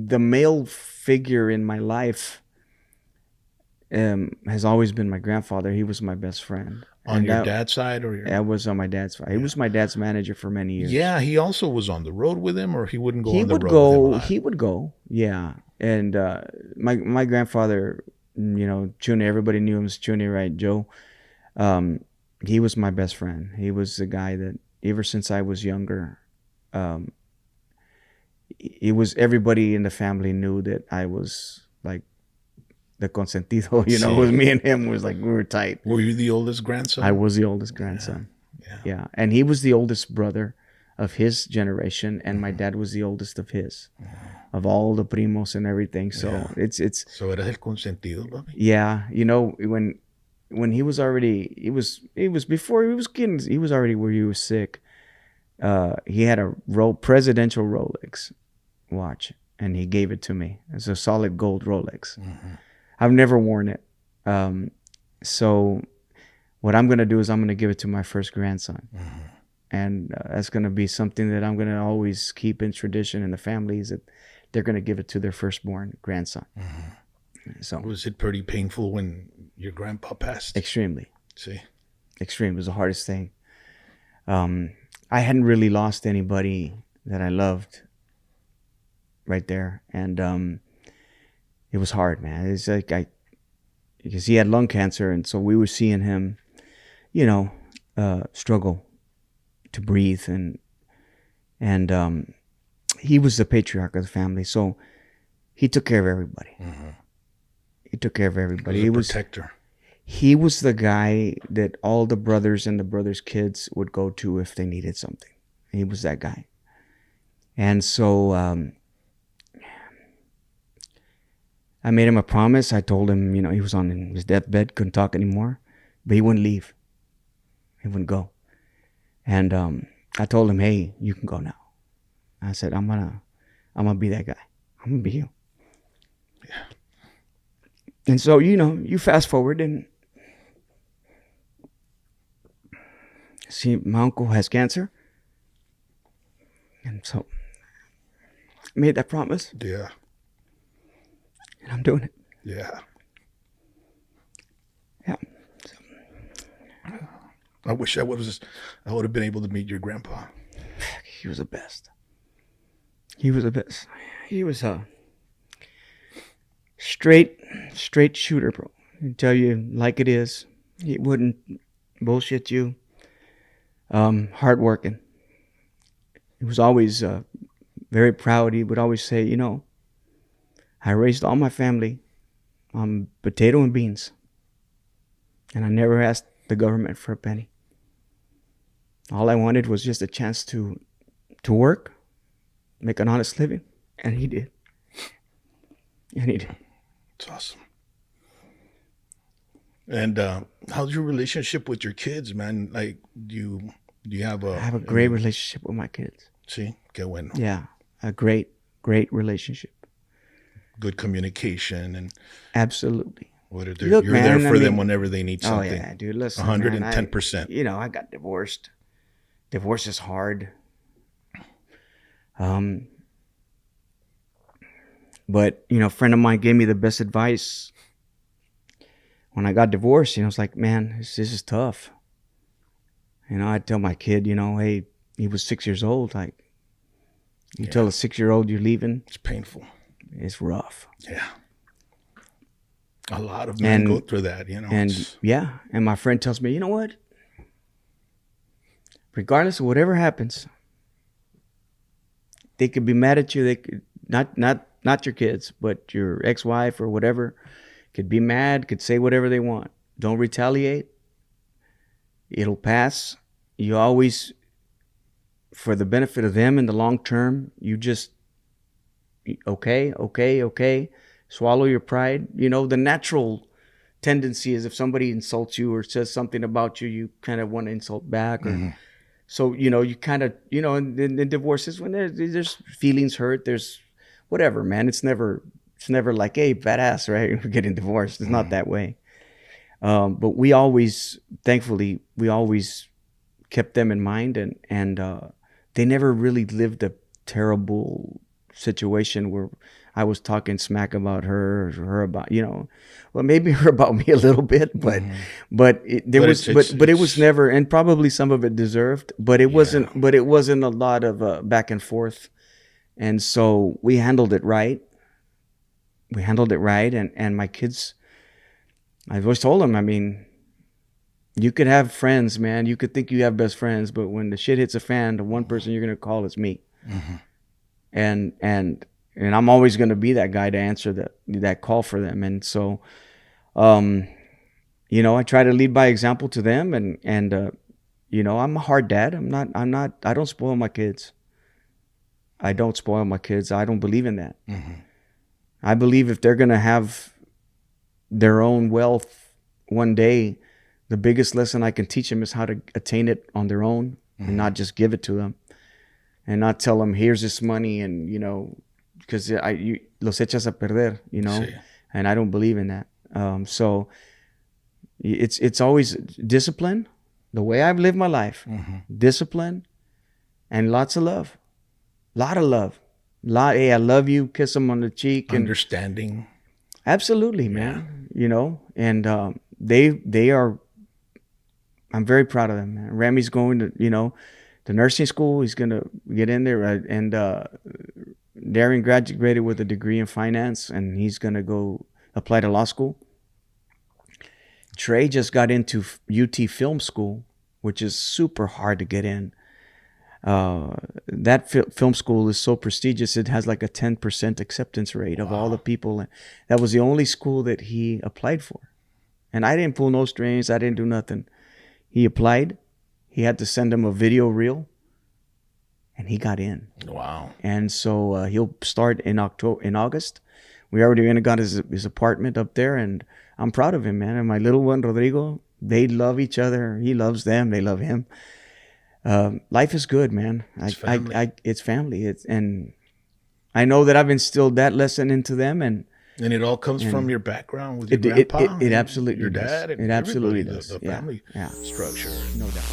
the male figure in my life has always been my grandfather. He was my best friend. On your dad's side or your? I was on my dad's side. He was my dad's manager for many years. Yeah, he also was on the road with him, or he wouldn't go He on the would road with him a go. lot? He would go. Yeah. And my grandfather, Chune, everybody knew him as Chune, right? Joe. He was my best friend. He was the guy that ever since I was younger, everybody in the family knew that I was like the consentido, it was me and him was like, we were tight. Were you the oldest grandson? I was the oldest grandson. Yeah. And he was the oldest brother of his generation, and my dad was the oldest of his, of all the primos and everything. So it's So eras el consentido, papi? yeah, when he was already, he was before he was kidding, he was already where he was sick. He had a presidential Rolex watch, and he gave it to me. It's a solid gold Rolex. I've never worn it. So what I'm going to do is I'm going to give it to my first grandson. And that's going to be something that I'm going to always keep in tradition in the family, is that they're going to give it to their firstborn grandson. So was it pretty painful when your grandpa passed? Extremely. See? Extreme. It was the hardest thing. I hadn't really lost anybody that I loved right there. And it was hard, man. It's like because he had lung cancer, and so we were seeing him, struggle to breathe, and he was the patriarch of the family, so he took care of everybody. He took care of everybody. He was a protector. He was the guy that all the brothers and the brothers' kids would go to if they needed something. He was that guy. And so I made him a promise. I told him, he was on his deathbed, couldn't talk anymore, but he wouldn't leave. He wouldn't go. And I told him, hey, you can go now. I said, I'm gonna be that guy. I'm gonna be you. Yeah. And so, you fast forward and see, my uncle has cancer. And so I made that promise. Yeah. And I'm doing it. Yeah. Yeah. So. I wish I would have been able to meet your grandpa. He was the best. He was the best. He was a straight shooter, bro. He'd tell you like it is. He wouldn't bullshit you. Hardworking. He was always very proud. He would always say, I raised all my family on potato and beans, and I never asked the government for a penny. All I wanted was just a chance to work, make an honest living, and he did. And he did. It's awesome. And how's your relationship with your kids, man? Like, do you have I have a great relationship with my kids. See, qué bueno. Yeah, a great relationship. Good communication and absolutely. You're there for them whenever they need something. Oh yeah, dude. Listen, 110%. I got divorced. Divorce is hard. But a friend of mine gave me the best advice when I got divorced. It's like, man, this is tough. I'd tell my kid, hey, he was 6 years old. Like, you tell a 6-year-old you're leaving. It's painful. It's rough. Yeah. A lot of men go through that, And my friend tells me, you know what? Regardless of whatever happens, they could be mad at you. They could not your kids, but your ex-wife or whatever could be mad, could say whatever they want. Don't retaliate. It'll pass. You always, for the benefit of them in the long term, you just okay. Swallow your pride. The natural tendency is if somebody insults you or says something about you, you kind of want to insult back. Or, so, you kind of, in divorces, when there's feelings hurt, there's whatever, man. It's never like, hey, badass, right? We're getting divorced. It's not that way. But we always, thankfully, kept them in mind, and they never really lived a terrible situation where I was talking smack about her, or her about, well, maybe her about me a little bit, but it was never, and probably some of it deserved, but it wasn't a lot of back and forth. And so we handled it right. And my kids, I've always told them, I mean, you could have friends, man. You could think you have best friends, but when the shit hits a fan, the one person you're gonna call is me. Mm-hmm. And I'm always gonna be that guy to answer that call for them. And so, I try to lead by example to them. And I'm a hard dad. I don't spoil my kids. I don't believe in that. Mm-hmm. I believe if they're gonna have their own wealth one day, the biggest lesson I can teach them is how to attain it on their own, and not just give it to them, and not tell them, here's this money, and because los echas a perder, sí. And I don't believe in that. So it's always discipline, the way I've lived my life, discipline, and lots of love, lot of love, hey, I love you, kiss them on the cheek, and understanding. Absolutely, man. And they are. I'm very proud of them, man. Remy's going to, the nursing school. He's going to get in there. And Darren graduated with a degree in finance, and he's going to go apply to law school. Trey just got into UT Film School, which is super hard to get in. That film school is so prestigious. It has like a 10% acceptance rate of all the people. That was the only school that he applied for. And I didn't pull no strings. I didn't do nothing. He applied. He had to send him a video reel, and he got in. Wow! And so he'll start in August. We already got his apartment up there, and I'm proud of him, man. And my little one, Rodrigo, they love each other. He loves them. They love him. Life is good, man. It's family. It's family. And I know that I've instilled that lesson into them, and it all comes from your background with your grandpa. It absolutely your does. dad. And it absolutely does. The family structure. No doubt.